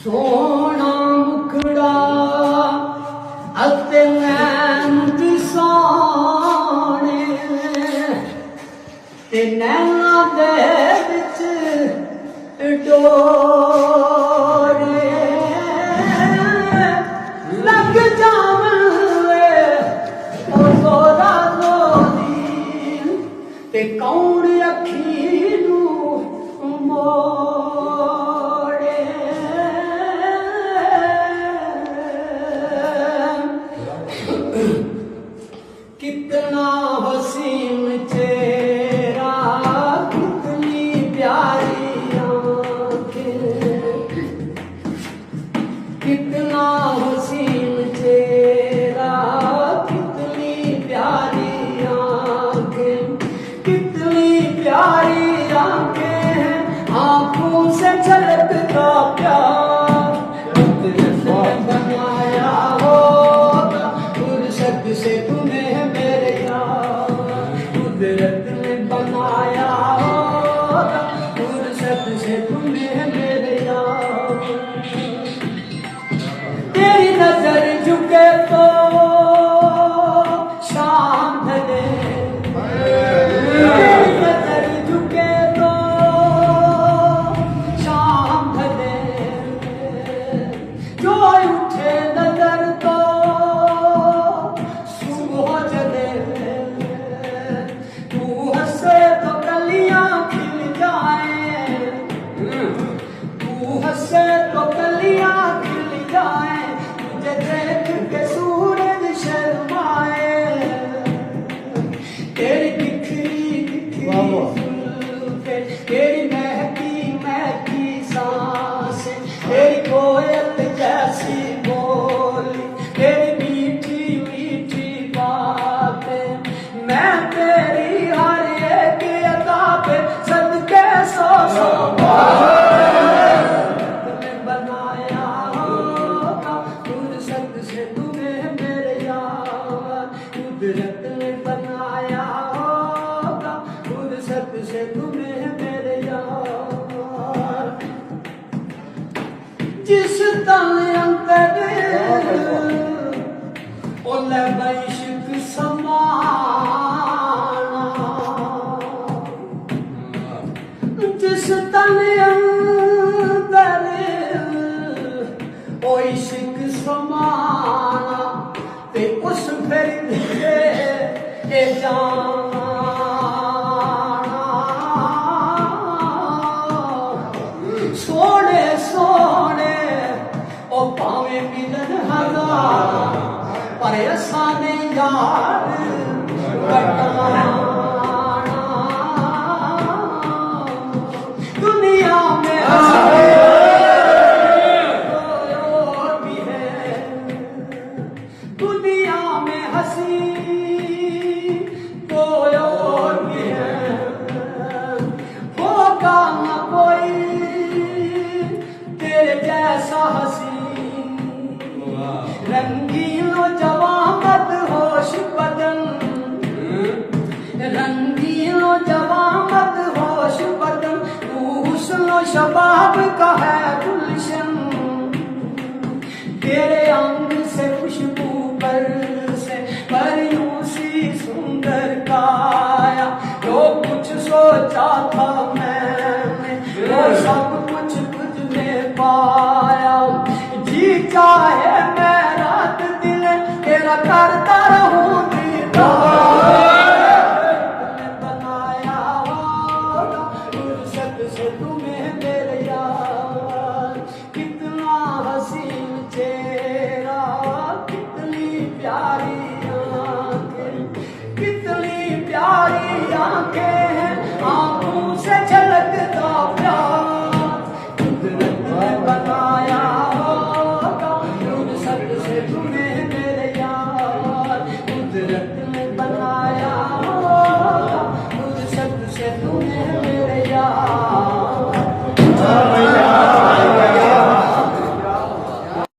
सोना मुखड़ा अते नैन सोने ते नैना दे विच डोरे लग जावन ओ जोरा जोरी ते कौन अखी नू मोड़े कितना हसीन चेहरा कितनी प्यारी आंखें कितना हसीन चेहरा कितनी प्यारी आंखें कितनी प्यारी आंखें हैं आंखों से झलकता प्यार बनाया होगा फुर्सत से तुम्हें मेरे यार कुदरत ने बनाया होगा फुर्सत से तुम्हें मेरे यार तेरी नजर झुके तो शाम ढले तेरी नजर झुके तो शाम ढले जो उठे नजर तो सुबह चले तू हंसे तो कलियां खिल जाए तू हंसे तो कलियां खिल जाए तुझे देख के सूरज शर्माए तेरी बिखरी बिखरी जुल्फें तेरी महकी महकी सांसें तेरी कोयल जैसी बोली तेरी मीठी मीठी बातें मैं तेरी हर एक अदा पे सदके सौ सौ तुमने बनाया होगा फुर्सत से तुम्हें मेरे यार कुदरत ने बनाया होगा फुर्सत से तुम्हें मेरे यार जिस तन अंतर ओले बैशिक समाना जिस तन अंतर ओ इश्क समाना ते उस फिर ए जाना सोने सोने ओ पावे मिलन हजार पर असां ने यार कटवाना दुनिया में और भी है दुनिया में हंसी कोई और भी है होगा न कोई तेरे जैसा हंसी रंगीलो जवां मत होश बदन रंगीलो जवां मत होश बदन तू हुस्न शबाब का है गुलशन तेरे अंग से खुशबू पर से परियों सी सुंदर काया जो कुछ सोचा था मैंने वो सब कुछ तुझ में पाया जी चाहे मैं रात दिन तेरा